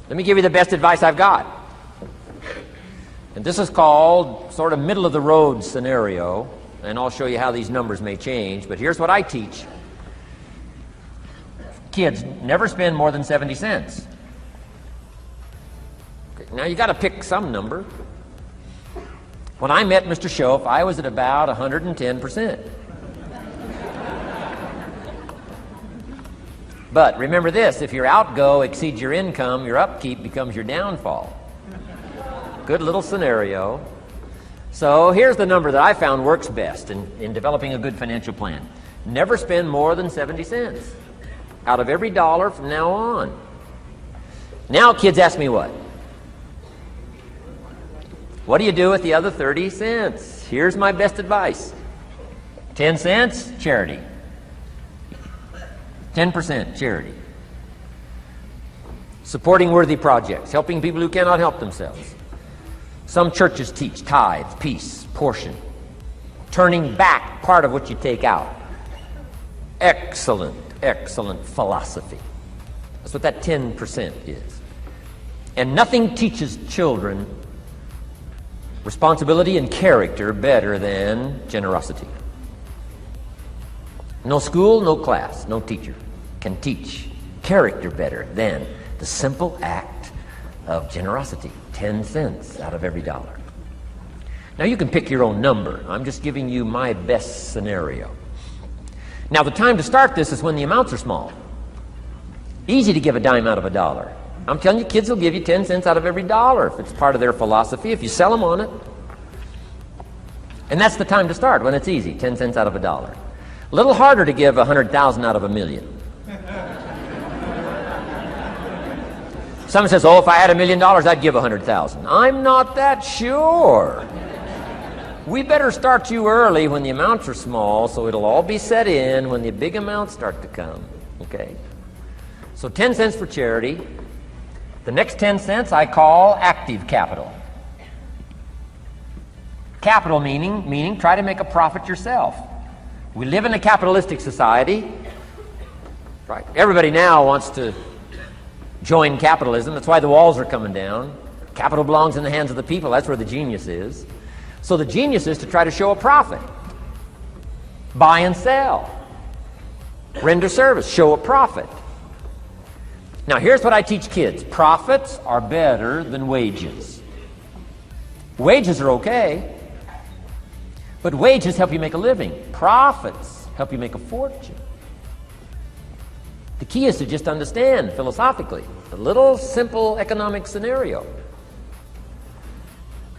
Let me give you the best advice I've got. And this is called sort of middle of the road scenario, and I'll show you how these numbers may change, but here's what I teach. Kids, never spend more than 70 cents. Okay, now you got to pick some number. When I met Mr. Schoaf, I was at about 110%. But remember this, if your outgo exceeds your income, your upkeep becomes your downfall. Good little scenario. So here's the number that I found works best in developing a good financial plan. Never spend more than 70 cents out of every dollar from now on. Now kids ask me what? What do you do with the other 30 cents? Here's my best advice. 10 cents, charity. 10% charity. Supporting worthy projects, helping people who cannot help themselves. Some churches teach tithes, peace, portion. Turning back part of what you take out. Excellent, excellent philosophy. That's what that 10% is. And nothing teaches children responsibility and character better than generosity. No school, no class, no teacher can teach character better than the simple act of generosity. 10 cents out of every dollar. Now you can pick your own number. I'm just giving you my best scenario. Now the time to start this is when the amounts are small. Easy to give a dime out of a dollar. I'm telling you, kids will give you 10 cents out of every dollar if it's part of their philosophy, if you sell them on it. And that's the time to start, when it's easy, 10 cents out of a dollar. A little harder to give 100,000 out of a million. Someone says, oh, if I had $1 million, I'd give 100,000. I'm not that sure. We better start you early when the amounts are small, so it'll all be set in when the big amounts start to come. Okay? So 10 cents for charity. The next 10 cents I call active capital. Capital meaning try to make a profit yourself. We live in a capitalistic society. Right? Everybody now wants to join capitalism. That's why the walls are coming down. Capital belongs in the hands of the people. That's where the genius is. So the genius is to try to show a profit. Buy and sell. Render service. Show a profit. Now here's what I teach kids. Profits are better than wages. Wages are okay, but wages help you make a living. Profits help you make a fortune. The key is to just understand philosophically a little simple economic scenario.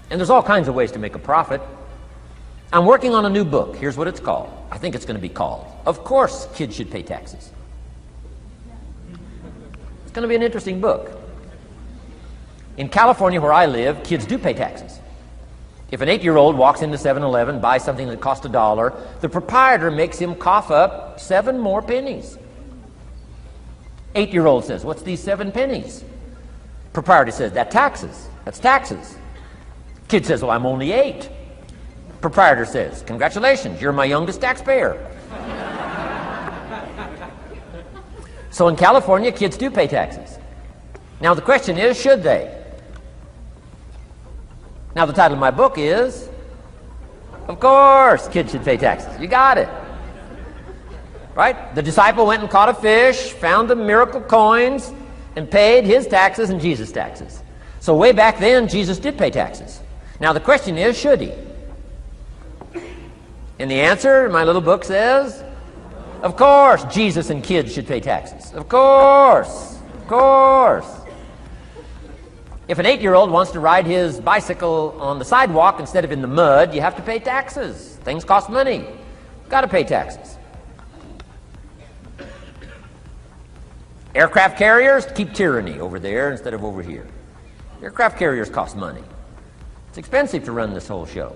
And there's all kinds of ways to make a profit. I'm working on a new book. Here's what it's called. I think it's going to be called, Of Course Kids Should Pay Taxes. It's going to be an interesting book. In California, where I live, kids do pay taxes. If an 8-year-old walks into 7-Eleven, buys something that cost $1, the proprietor makes him cough up 7 more pennies. 8-year-old says, what's these 7 pennies? Proprietor says, that's taxes. Kid says, well, I'm only 8. Proprietor says, congratulations, you're my youngest taxpayer. So in California, kids do pay taxes. Now the question is, should they? Now the title of my book is, Of Course Kids Should Pay Taxes. You got it. Right? The disciple went and caught a fish, found the miracle coins, and paid his taxes and Jesus' taxes. So way back then, Jesus did pay taxes. Now the question is, should he? And the answer, my little book says, of course Jesus and kids should pay taxes. Of course. Of course. If an 8-year-old wants to ride his bicycle on the sidewalk instead of in the mud, you have to pay taxes. Things cost money. You've got to pay taxes. Aircraft carriers keep tyranny over there instead of over here. Aircraft carriers cost money. It's expensive to run this whole show.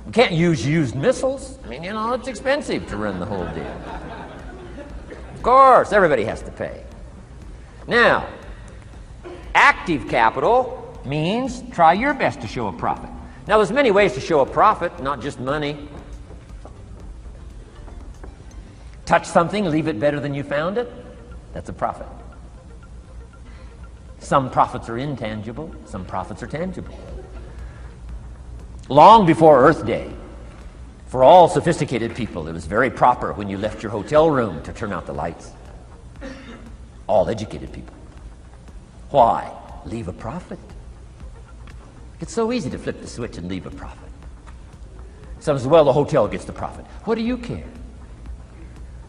You can't use used missiles. I mean, it's expensive to run the whole deal. Of course, everybody has to pay. Now, active capital means try your best to show a profit. Now, there's many ways to show a profit, not just money. Touch something, leave it better than you found it. That's a profit. Some profits are intangible, some profits are tangible. Long before Earth Day, for all sophisticated people, it was very proper when you left your hotel room to turn out the lights. All educated people. Why? Leave a profit. It's so easy to flip the switch and leave a profit. Some says, well, the hotel gets the profit. What do you care?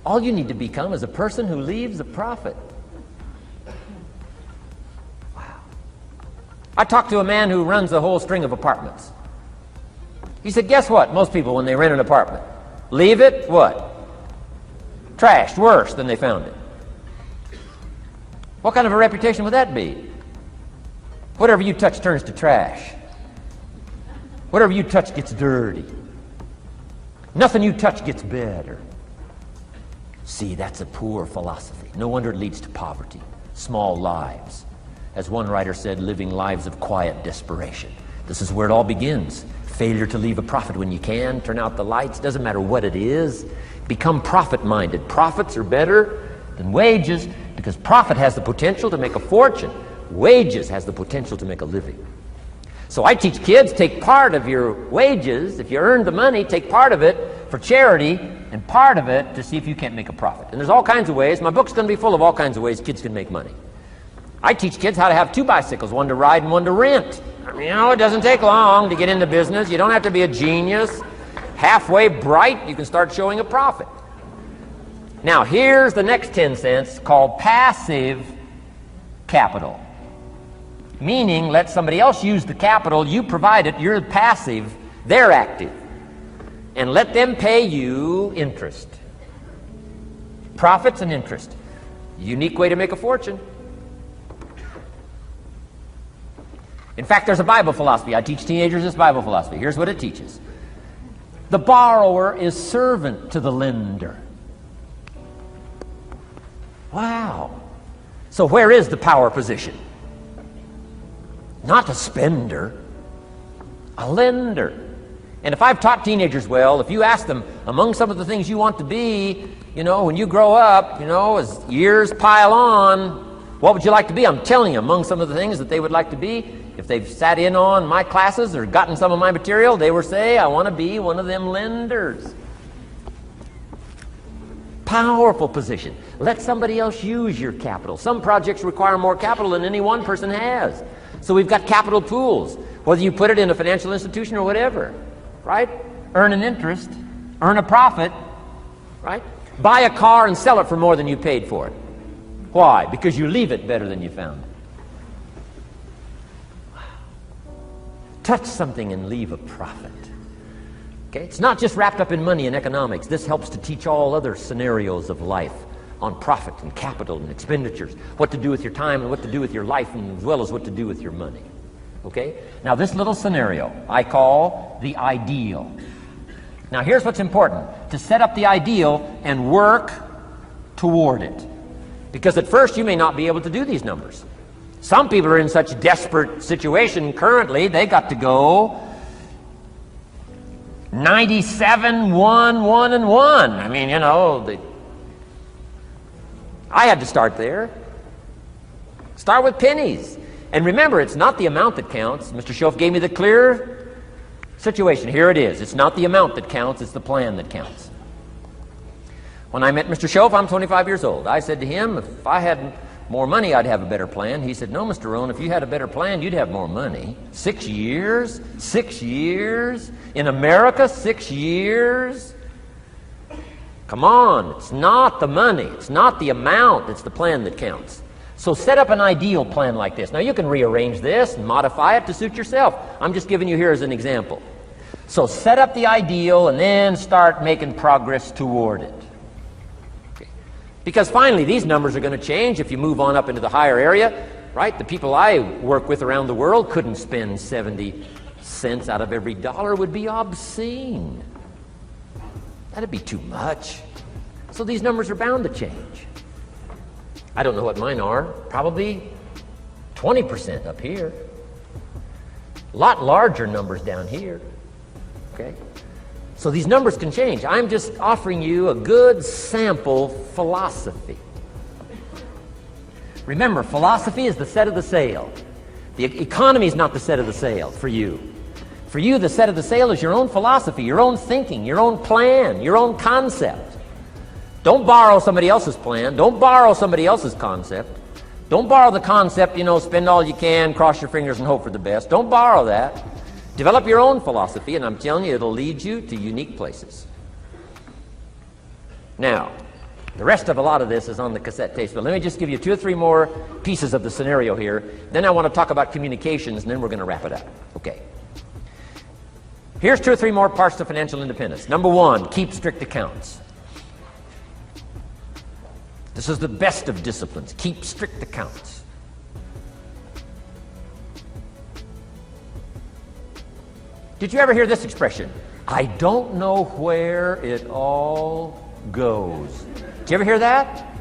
All you need to become is a person who leaves a profit. Wow. I talked to a man who runs a whole string of apartments. He said, guess what? Most people, when they rent an apartment, leave it, what? Trashed, worse than they found it. What kind of a reputation would that be? Whatever you touch turns to trash. Whatever you touch gets dirty. Nothing you touch gets better. See, that's a poor philosophy. No wonder it leads to poverty, small lives. As one writer said, living lives of quiet desperation. This is where it all begins. Failure to leave a profit when you can. Turn out the lights. Doesn't matter what it is. Become profit-minded. Profits are better than wages because profit has the potential to make a fortune. Wages has the potential to make a living. So I teach kids, take part of your wages. If you earn the money, take part of it for charity and part of it to see if you can't make a profit. And there's all kinds of ways. My book's going to be full of all kinds of ways kids can make money. I teach kids how to have 2 bicycles, one to ride and one to rent. I mean, it doesn't take long to get into business. You don't have to be a genius. Halfway bright, you can start showing a profit. Now, here's the next 10 cents called passive capital. Meaning, let somebody else use the capital, you provide it, you're passive, they're active. And let them pay you interest. Profits and interest. Unique way to make a fortune. In fact, there's a Bible philosophy. I teach teenagers this Bible philosophy. Here's what it teaches. The borrower is servant to the lender. Wow. So where is the power position? Not a spender, a lender. And if I've taught teenagers well, if you ask them, among some of the things you want to be, when you grow up, as years pile on, what would you like to be? I'm telling you, among some of the things that they would like to be, if they've sat in on my classes or gotten some of my material, they will say, I want to be one of them lenders. Powerful position. Let somebody else use your capital. Some projects require more capital than any one person has. So we've got capital pools, whether you put it in a financial institution or whatever, right? Earn an interest, earn a profit, right? Buy a car and sell it for more than you paid for it. Why? Because you leave it better than you found it. Touch something and leave a profit. Okay? It's not just wrapped up in money and economics. This helps to teach all other scenarios of life on profit and capital and expenditures, what to do with your time and what to do with your life, and as well as what to do with your money. Okay? Now this little scenario I call the ideal. Now here's what's important. To set up the ideal and work toward it. Because at first you may not be able to do these numbers. Some people are in such desperate situation currently, they got to go 97, 1, 1, and 1. I mean, I had to start there. Start with pennies. And remember, it's not the amount that counts. Mr. Schoaf gave me the clear situation. Here it is. It's not the amount that counts, it's the plan that counts. When I met Mr. Schoaf, I'm 25 years old. I said to him, if I had more money, I'd have a better plan. He said, no, Mr. Rohn, if you had a better plan, you'd have more money. 6 years? 6 years? In America, 6 years? Come on, it's not the money, it's not the amount, it's the plan that counts. So set up an ideal plan like this. Now you can rearrange this and modify it to suit yourself. I'm just giving you here as an example. So set up the ideal and then start making progress toward it. Okay. Because finally these numbers are going to change if you move on up into the higher area, right? The people I work with around the world couldn't spend 70 cents out of every dollar. It would be obscene. That'd be too much. So these numbers are bound to change. I don't know what mine are. Probably 20% up here. A lot larger numbers down here. Okay? So these numbers can change. I'm just offering you a good sample philosophy. Remember, philosophy is the set of the sail. The economy is not the set of the sail for you. For you, the set of the sail is your own philosophy, your own thinking, your own plan, your own concept. Don't borrow somebody else's plan. Don't borrow somebody else's concept. Don't borrow the concept, spend all you can, cross your fingers and hope for the best. Don't borrow that. Develop your own philosophy, and I'm telling you, it'll lead you to unique places. Now, the rest of a lot of this is on the cassette tapes, but let me just give you 2 or 3 more pieces of the scenario here. Then I want to talk about communications, and then we're going to wrap it up. Okay. Here's 2 or 3 more parts to financial independence. Number 1, keep strict accounts. This is the best of disciplines. Keep strict accounts. Did you ever hear this expression? I don't know where it all goes. Did you ever hear that?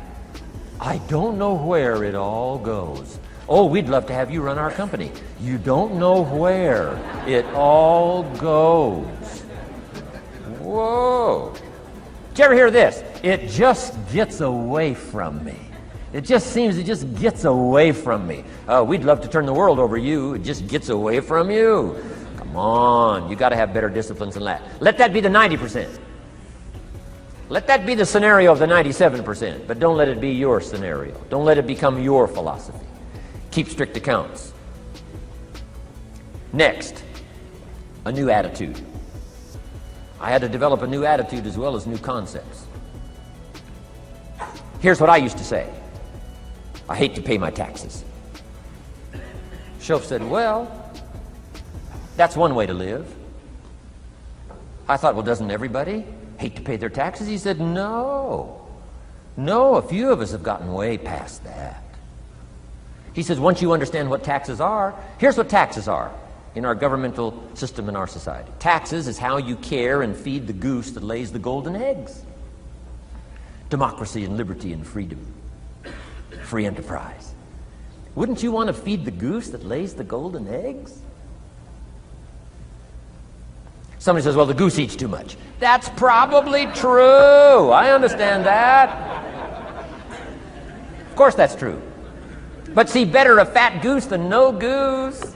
I don't know where it all goes. Oh, we'd love to have you run our company. You don't know where it all goes. Whoa. Did you ever hear this? It just gets away from me. It just gets away from me. We'd love to turn the world over you. It just gets away from you. Come on. You got to have better disciplines than that. Let that be the 90%. Let that be the scenario of the 97%, but don't let it be your scenario. Don't let it become your philosophy. Keep strict accounts. Next, a new attitude. I had to develop a new attitude as well as new concepts. Here's what I used to say. I hate to pay my taxes. Shoaff said, well, that's one way to live. I thought, well, doesn't everybody hate to pay their taxes? He said, no, a few of us have gotten way past that. He says, once you understand what taxes are, here's what taxes are in our governmental system in our society. Taxes is how you care and feed the goose that lays the golden eggs. Democracy and liberty and freedom. Free enterprise. Wouldn't you want to feed the goose that lays the golden eggs? Somebody says, well, the goose eats too much. That's probably true. I understand that. Of course that's true. But see, better a fat goose than no goose.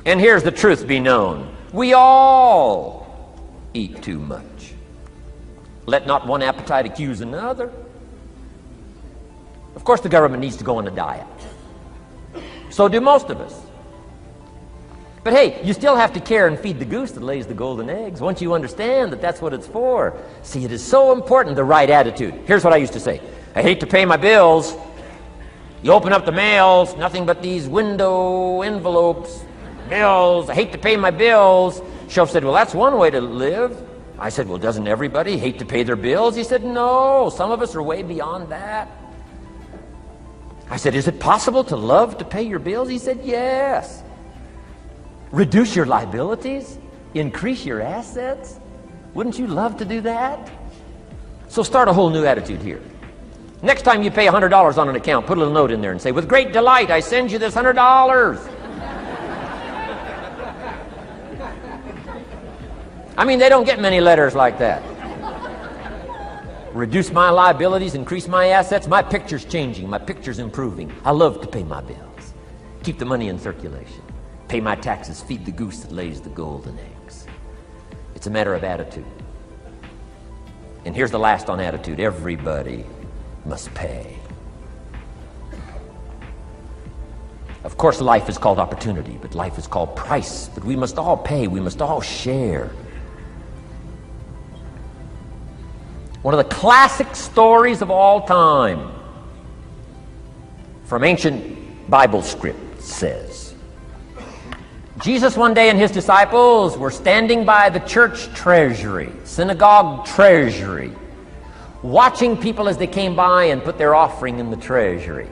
And here's the truth be known. We all eat too much. Let not one appetite accuse another. Of course the government needs to go on a diet. So do most of us. But hey, you still have to care and feed the goose that lays the golden eggs once you understand that that's what it's for. See, it is so important, the right attitude. Here's what I used to say. I hate to pay my bills. You open up the mails, nothing but these window envelopes, bills. I hate to pay my bills. Shoaff said, well, that's one way to live. I said, well, doesn't everybody hate to pay their bills? He said, no, some of us are way beyond that. I said, is it possible to love to pay your bills? He said, yes. Reduce your liabilities? Increase your assets? Wouldn't you love to do that? So start a whole new attitude here. Next time you pay $100 on an account, put a little note in there and say, with great delight, I send you this $100. I mean, they don't get many letters like that. Reduce my liabilities, increase my assets. My picture's changing. My picture's improving. I love to pay my bills. Keep the money in circulation. Pay my taxes. Feed the goose that lays the golden eggs. It's a matter of attitude. And here's the last on attitude. Everybody must pay. Of course, life is called opportunity, but life is called price. But we must all pay. We must all share. One of the classic stories of all time from ancient Bible script says, Jesus one day and his disciples were standing by the church treasury, synagogue treasury, watching people as they came by and put their offering in the treasury.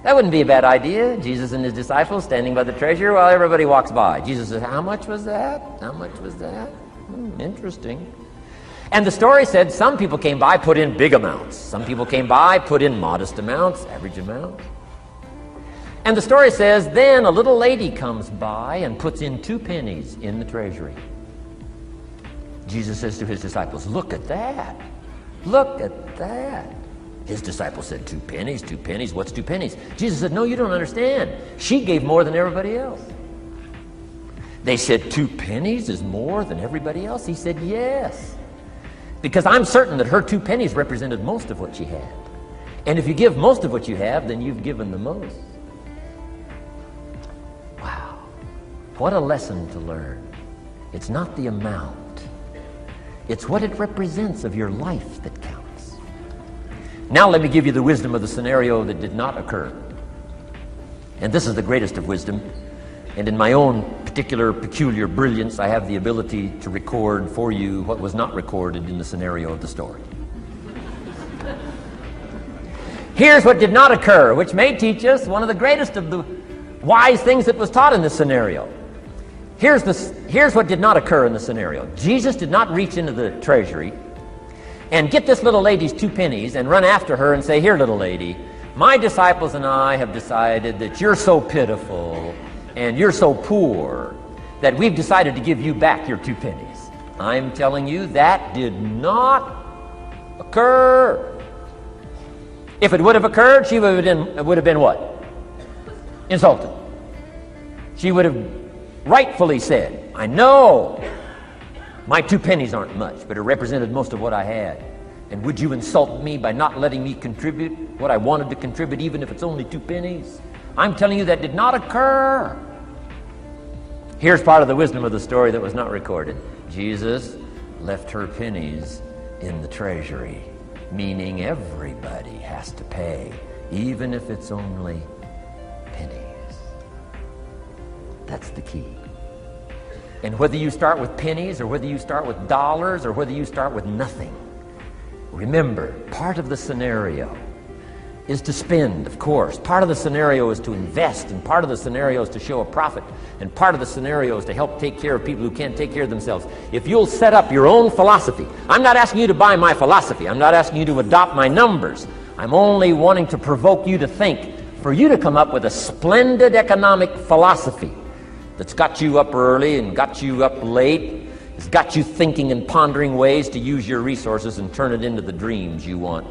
That wouldn't be a bad idea. Jesus and his disciples standing by the treasury while everybody walks by. Jesus says, how much was that? How much was that? Interesting. And the story said some people came by, put in big amounts. Some people came by, put in modest amounts, average amounts. And the story says then a little lady comes by and puts in 2 pennies in the treasury. Jesus says to his disciples, look at that. Look at that. His disciples said, 2 pennies, 2 pennies, what's 2 pennies? Jesus said, no, you don't understand. She gave more than everybody else. They said, 2 pennies is more than everybody else? He said, yes. Because I'm certain that her 2 pennies represented most of what she had. And if you give most of what you have, then you've given the most. Wow. What a lesson to learn. It's not the amount. It's what it represents of your life that counts. Now let me give you the wisdom of the scenario that did not occur. And this is the greatest of wisdom. And in my own particular, peculiar brilliance, I have the ability to record for you what was not recorded in the scenario of the story. Here's what did not occur, which may teach us one of the greatest of the wise things that was taught in this scenario. Here's what did not occur in the scenario. Jesus did not reach into the treasury and get this little lady's 2 pennies and run after her and say, here, little lady, my disciples and I have decided that you're so pitiful and you're so poor that we've decided to give you back your 2 pennies. I'm telling you, that did not occur. If it would have occurred, she would have been what? Insulted. She would have rightfully said, I know my 2 pennies aren't much, but it represented most of what I had. And would you insult me by not letting me contribute what I wanted to contribute, even if it's only 2 pennies? I'm telling you that did not occur. Here's part of the wisdom of the story that was not recorded. Jesus left her pennies in the treasury, meaning everybody has to pay, even if it's only pennies. That's the key. And whether you start with pennies or whether you start with dollars or whether you start with nothing, remember, part of the scenario is to spend, of course. Part of the scenario is to invest, and part of the scenario is to show a profit, and part of the scenario is to help take care of people who can't take care of themselves. If you'll set up your own philosophy, I'm not asking you to buy my philosophy. I'm not asking you to adopt my numbers. I'm only wanting to provoke you to think, for you to come up with a splendid economic philosophy that's got you up early and got you up late. It's got you thinking and pondering ways to use your resources and turn it into the dreams you want